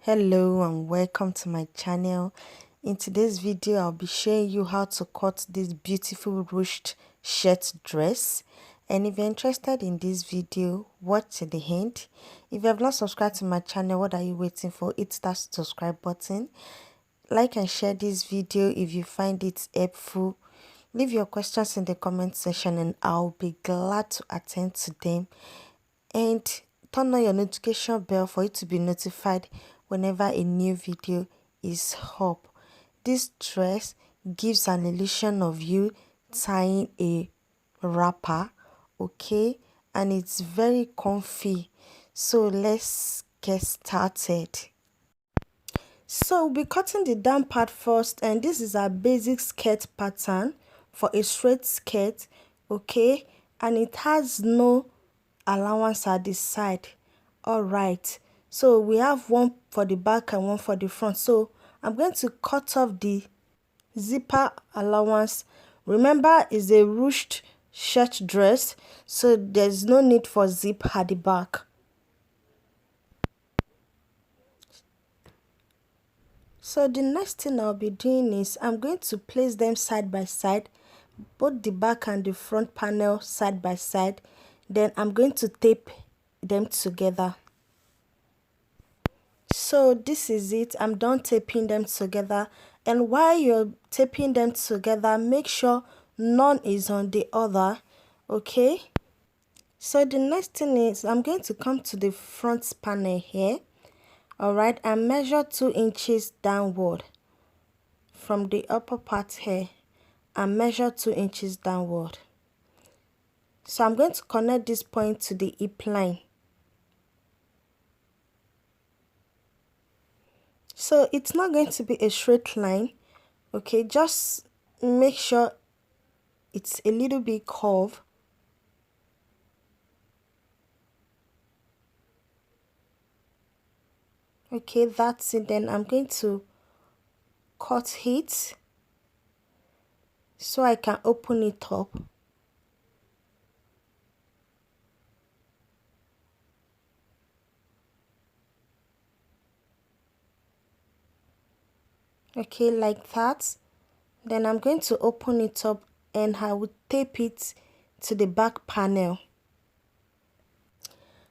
Hello and welcome to my channel. In today's video I'll be showing you how to cut this beautiful ruched shirt dress, and if you're interested in this video, watch to the end. If you have not subscribed to my channel, what are you waiting for? Hit that subscribe button, like and share this video if you find it helpful. Leave your questions in the comment section and I'll be glad to attend to them, and turn on your notification bell for you to be notified whenever a new video is up. This dress gives an illusion of you tying a wrapper, okay, and it's very comfy. So let's get started. So we'll be cutting the down part first, and this is our basic skirt pattern for a straight skirt, okay, and it has no allowance at the side. All right, so we have one for the back and one for the front. So I'm going to cut off the zipper allowance. Remember, it's a ruched shirt dress, so there's no need for zip at the back. So the next thing I'll be doing is I'm going to place them side by side, both the back and the front panel side by side. Then I'm going to tape them together. So this is it. I'm done taping them together, and while you're taping them together, make sure none is on the other, okay? So the next thing is I'm going to come to the front panel here, all right, and measure 2 inches downward from the upper part here, and measure 2 inches downward. So I'm going to connect this point to the hip line. So it's not going to be a straight line, okay, just make sure it's a little bit curved. Okay, that's it. Then I'm going to cut it so I can open it up. Okay, like that. Then I'm going to open it up and I will tape it to the back panel.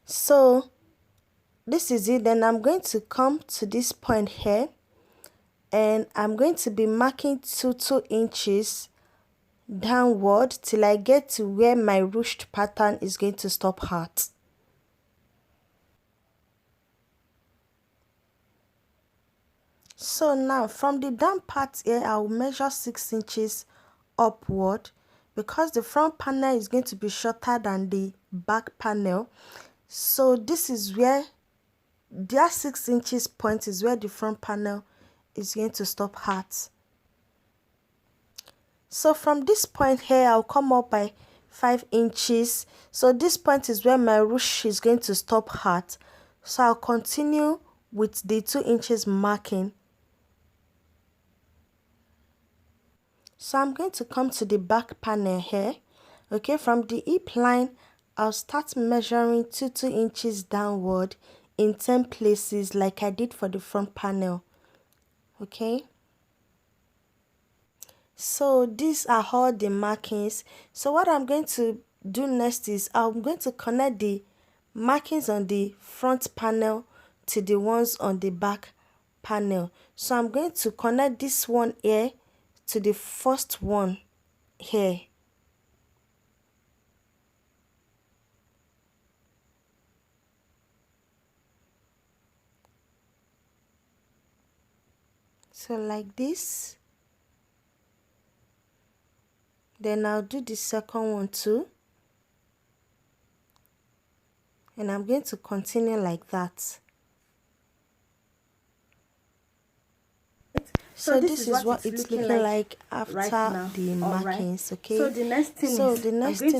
So this is it. Then I'm going to come to this point here, and I'm going to be marking 2 inches downward till I get to where my ruched pattern is going to stop at. So now from the down part here, I will measure 6 inches upward, because the front panel is going to be shorter than the back panel. So this is where their 6 inches point is where the front panel is going to stop at. So from this point here, I'll come up by 5 inches. So this point is where my ruche is going to stop at. So I'll continue with the 2 inches marking. So I'm going to come to the back panel here. Okay, from the hip line, I'll start measuring 2 inches downward in 10 places like I did for the front panel. Okay. So these are all the markings. So what I'm going to do next is I'm going to connect the markings on the front panel to the ones on the back panel. So I'm going to connect this one here to the first one here. So like this. Then I'll do the second one too. And I'm going to continue like that. So this is what it's looking like after right the markings, okay? So the next thing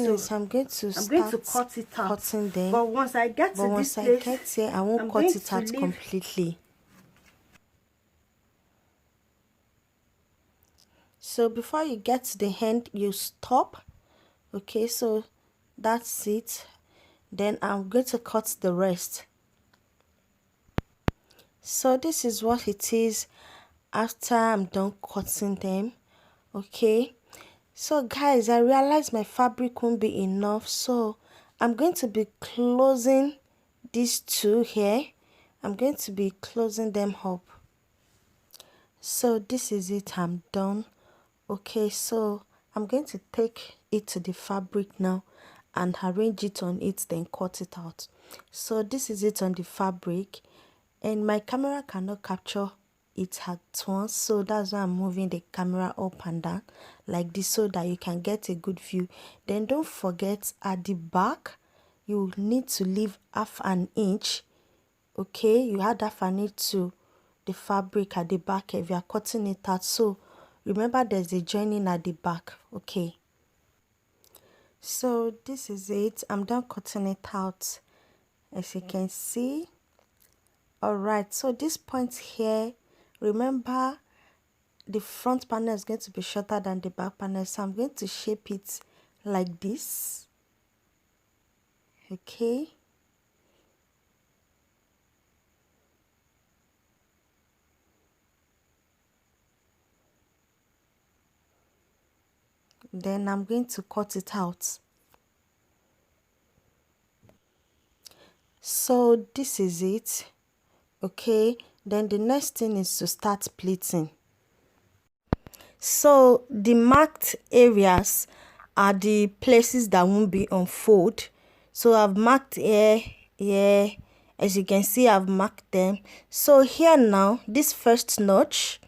is I'm going to start cutting them. But once I get to this place, here, I won't cut it out completely. So before you get to the end, you stop. Okay, so that's it. Then I'm going to cut the rest. So this is what it is after I'm done cutting them. Okay, so guys, I realized my fabric won't be enough, so I'm going to be closing these two here. I'm going to be closing them up. So this is it, I'm done. Okay, so I'm going to take it to the fabric now and arrange it on it, then cut it out. So this is it on the fabric, and my camera cannot capture it at once, so that's why I'm moving the camera up and down like this so that you can get a good view. Then don't forget, at the back you need to leave half an inch. Okay, you add half an inch to the fabric at the back if you are cutting it out. So remember, there's a joining at the back. Okay, so this is it. I'm done cutting it out, as you can see. All right, so this point here, remember the front panel is going to be shorter than the back panel, so I'm going to shape it like this. Okay, then I'm going to cut it out. So this is it. Okay, then the next thing is to start pleating. So the marked areas are the places that won't be unfold. So I've marked here, as you can see, I've marked them. So here now, this first notch,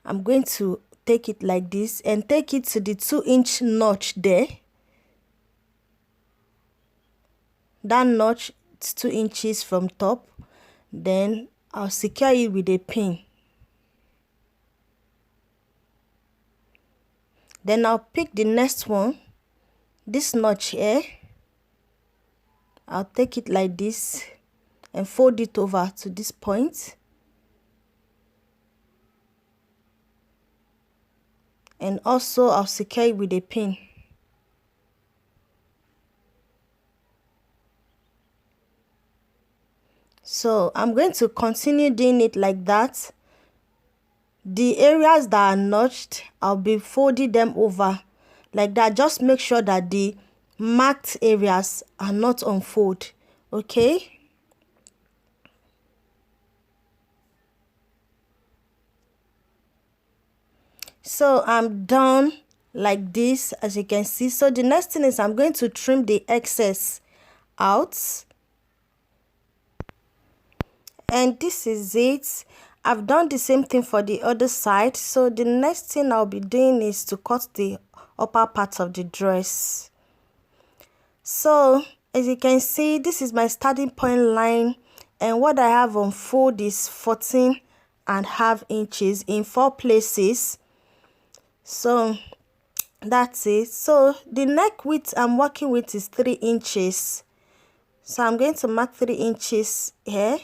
I'm going to take it like this and take it to the 2-inch notch there. That notch is 2 inches from top. Then I'll secure it with a pin. Then I'll pick the next one, this notch here. I'll take it like this and fold it over to this point. And also I'll secure it with a pin. So I'm going to continue doing it like that. The areas that are notched, I'll be folding them over like that. Just make sure that the marked areas are not unfold. Okay, so I'm done like this, as you can see. So the next thing is I'm going to trim the excess out, and this is it. I've done the same thing for the other side. So the next thing I'll be doing is to cut the upper part of the dress. So as you can see, this is my starting point line, and what I have on fold is 14.5 inches in 4 places. So that's it. So the neck width I'm working with is 3 inches. So I'm going to mark 3 inches here.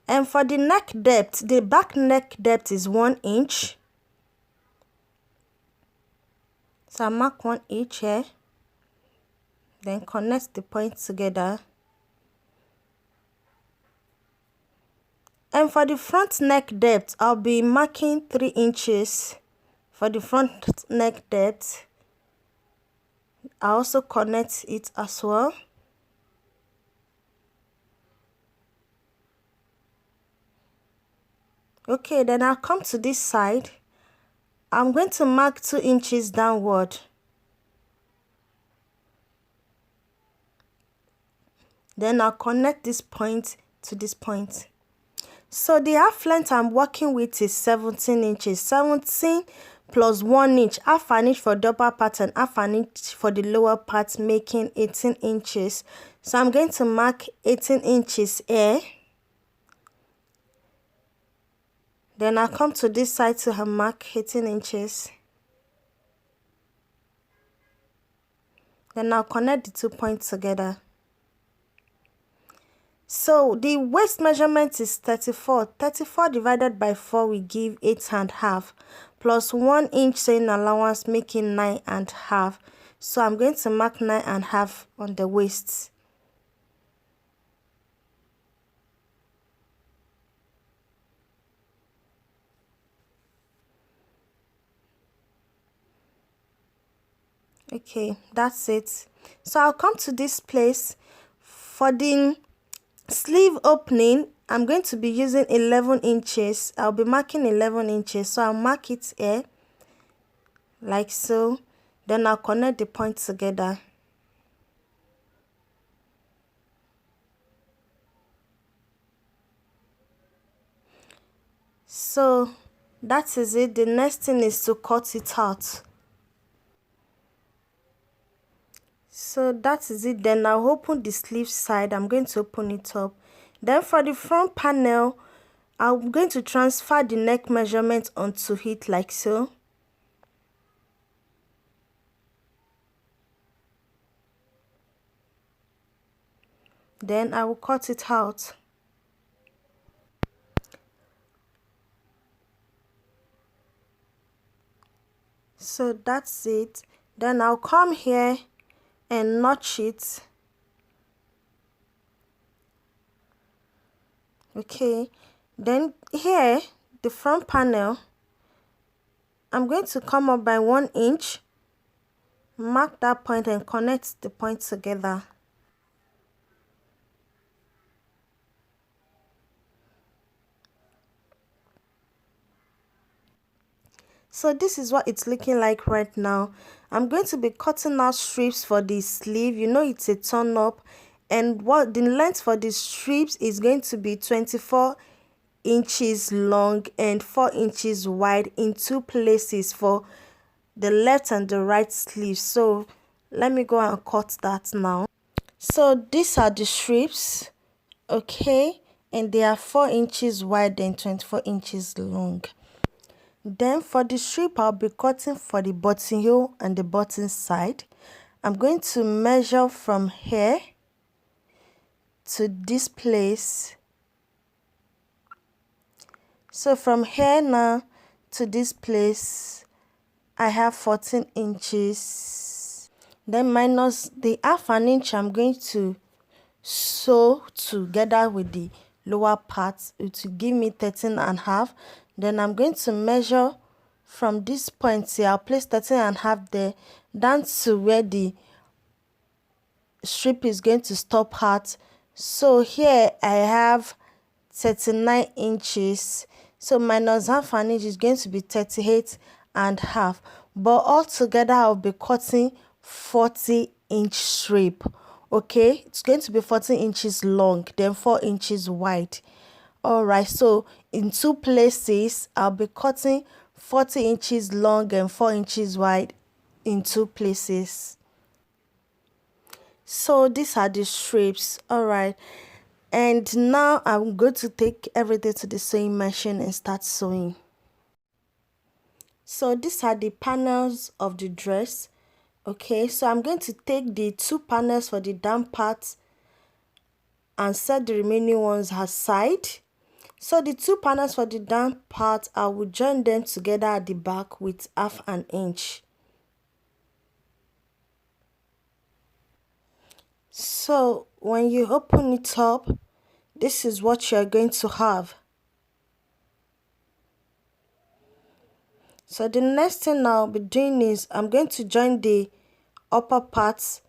And for the neck depth, the back neck depth is 1 inch. So I mark 1 inch here. Then connect the points together. And for the front neck depth, I'll be marking 3 inches. For the front neck depth, I also connect it as well. Okay, then I'll come to this side. I'm going to mark 2 inches downward. Then I'll connect this point to this point. So the half length I'm working with is 17 inches. 17 plus 1 inch, half an inch for the upper part and half an inch for the lower part, making 18 inches. So I'm going to mark 18 inches here. Then I'll come to this side to mark 18 inches. Then I'll connect the 2 points together. So the waist measurement is 34. 34 divided by 4 will give 8.5, plus 1 inch sewing allowance, making 9.5. So I'm going to mark 9.5 on the waist. Okay, that's it. So I'll come to this place. For the sleeve opening, I'm going to be using 11 inches. I'll be marking 11 inches. So I'll mark it here, like so. Then I'll connect the points together. So that is it. The next thing is to cut it out. So that is it. Then I'll open the sleeve side. I'm going to open it up. Then for the front panel, I'm going to transfer the neck measurement onto it, like so. Then I will cut it out. So that's it. Then I'll come here and notch it. Okay, then here, the front panel, I'm going to come up by 1 inch, mark that point and connect the points together. So this is what it's looking like right now. I'm going to be cutting out strips for the sleeve. You know it's a turn up, and what the length for the strips is going to be 24 inches long and 4 inches wide in 2 places for the left and the right sleeve. So let me go and cut that now. So these are the strips, okay, and they are 4 inches wide and 24 inches long. Then for the strip, I'll be cutting for the buttonhole and the button side. I'm going to measure from here to this place. So from here now to this place, I have 14 inches. Then minus the half an inch, I'm going to sew together with the lower part to give me 13.5. Then I'm going to measure from this point here. I'll place 13.5 there down to where the strip is going to stop at. So here I have 39 inches. So minus half an inch is going to be 38.5. But altogether I'll be cutting 40-inch strip. Okay, it's going to be 14 inches long, then 4 inches wide. Alright, so in 2 places I'll be cutting 40 inches long and 4 inches wide in 2 places. So these are the strips. Alright, and now I'm going to take everything to the sewing machine and start sewing. So these are the panels of the dress. Okay, so I'm going to take the 2 panels for the down part and set the remaining ones aside. So the 2 panels for the down part, I will join them together at the back with half an inch. So when you open it up, this is what you're going to have. So the next thing I'll be doing is I'm going to join the upper parts,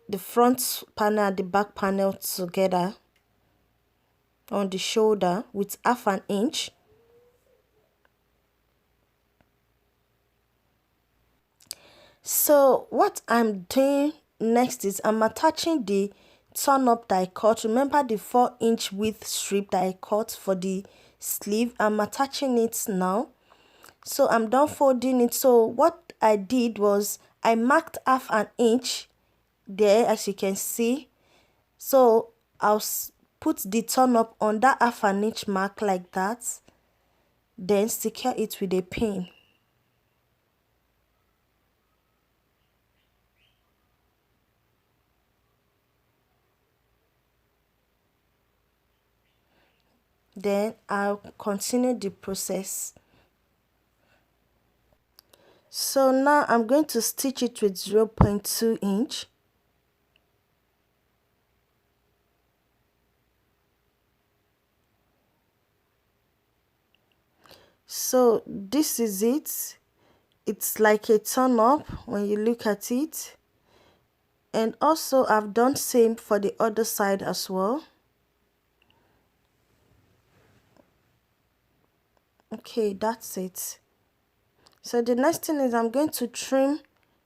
the front panel and the back panel together on the shoulder with half an inch. So what I'm doing next is I'm attaching the turn up that I cut. Remember the 4-inch width strip that I cut for the sleeve? I'm attaching it now. So I'm done folding it. So what I did was I marked half an inch there, as you can see. So I'll put the turn up on that half an inch mark like that, then secure it with a pin. Then I'll continue the process. So now I'm going to stitch it with 0.2 inch. So this is it. It's like a turn up when you look at it. And also I've done same for the other side as well. Okay, that's it. So the next thing is I'm going to trim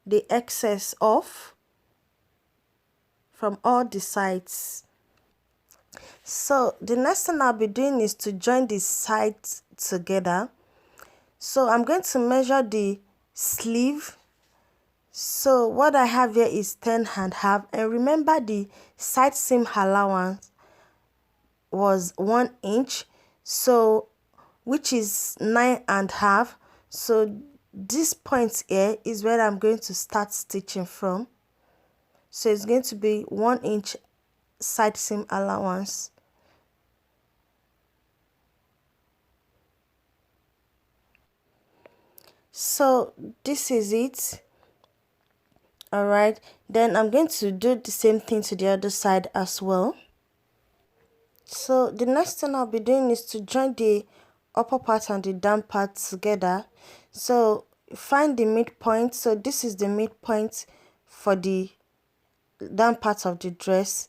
the excess off from all the sides. So the next thing I'll be doing is to join the sides together. So I'm going to measure the sleeve. So what I have here is 10.5, and remember the side seam allowance was 1 inch, so which is 9.5. So this point here is where I'm going to start stitching from. So it's going to be 1 inch side seam allowance. So this is it. All right, then I'm going to do the same thing to the other side as well. So the next thing I'll be doing is to join the upper part and the down part together. So find the midpoint. So this is the midpoint for the down part of the dress,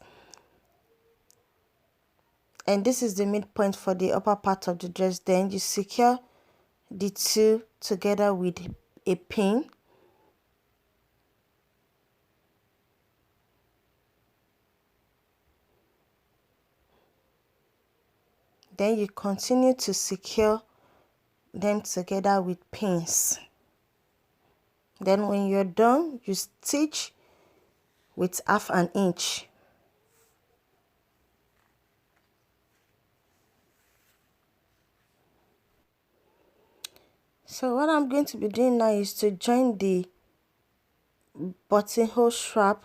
and this is the midpoint for the upper part of the dress. Then you secure the two together with a pin. Then you continue to secure them together with pins. Then when you're done, you stitch with 1/2 inch. So what I'm going to be doing now is to join the buttonhole strap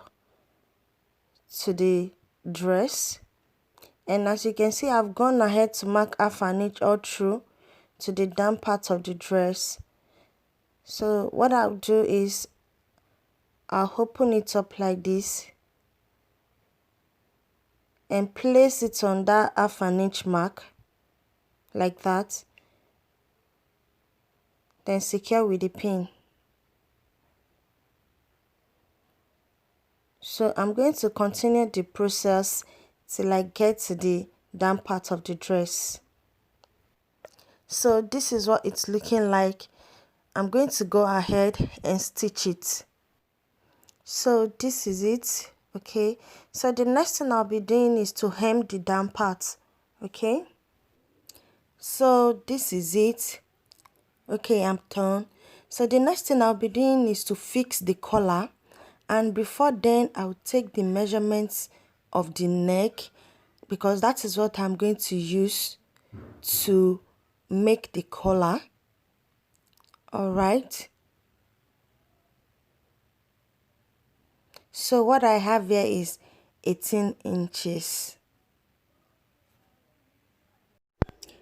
to the dress, and as you can see, I've gone ahead to mark 1/2 inch all through to the down part of the dress. So what I'll do is I'll open it up like this and place it on that 1/2 inch mark like that, then secure with the pin. So I'm going to continue the process till I get to the down part of the dress. So this is what it's looking like. I'm going to go ahead and stitch it. So this is it. Okay, so the next thing I'll be doing is to hem the down part. Okay, so this is it. Okay, I'm done. So the next thing I'll be doing is to fix the collar, and before then I'll take the measurements of the neck, because that is what I'm going to use to make the collar. All right, so what I have here is 18 inches.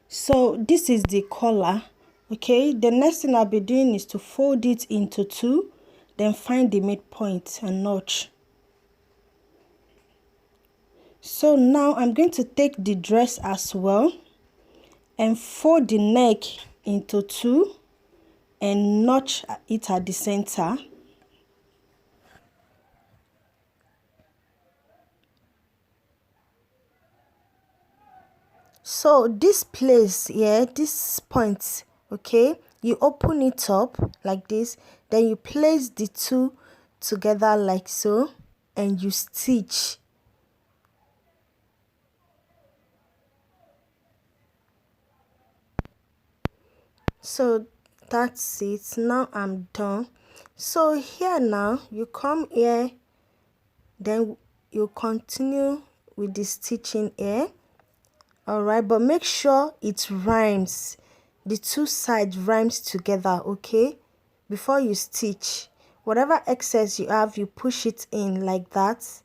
So this is the collar. Okay, the next thing I'll be doing is to fold it into 2, then find the midpoint and notch. So now I'm going to take the dress as well and fold the neck into 2 and notch it at the center. So this place here, this point, okay, you open it up like this, then you place the 2 together like so, and you stitch. So that's it. Now I'm done. So here now you come here, then you continue with the stitching here. All right, but make sure it rhymes, the 2 sides rhymes together, okay, before you stitch. Whatever excess you have, you push it in like that,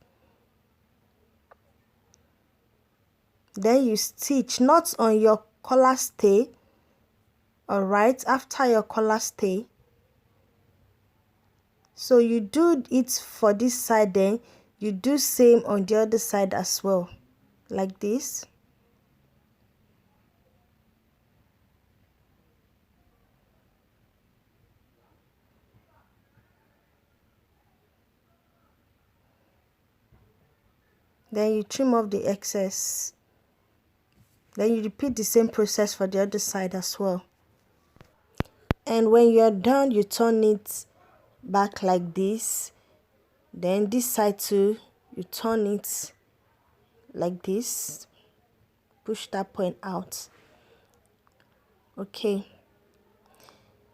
then you stitch, not on your collar stay. All right, after your collar stay, So you do it for this side, then you do same on the other side as well, like this. Then you trim off the excess. Then you repeat the same process for the other side as well. And when you're done, you turn it back like this. Then this side too, you turn it like this. Push that point out. Okay.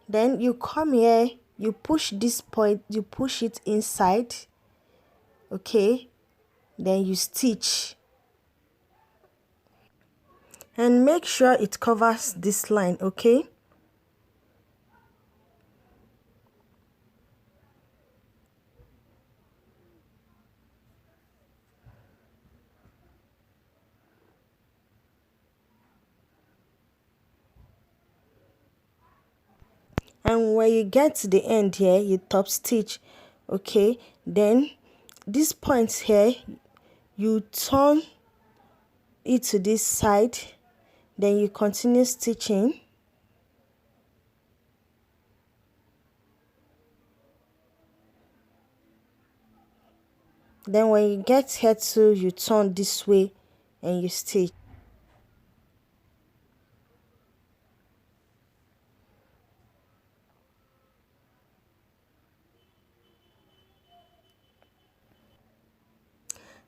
Then you come here, you push this point, you push it inside. Okay. Then you stitch. And make sure it covers this line, okay? And when you get to the end here, you top stitch, okay? Then this point here, you turn it to this side, then you continue stitching. Then when you get here too, you turn this way and you stitch.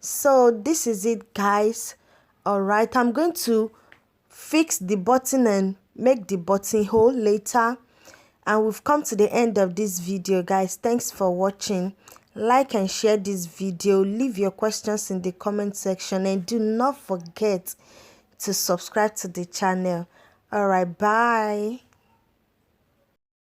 So this is it, guys. All right, I'm going to fix the button and make the buttonhole later. And we've come to the end of this video, guys. Thanks for watching. Like and share this video. Leave your questions in the comment section, and do not forget to subscribe to the channel. All right, bye.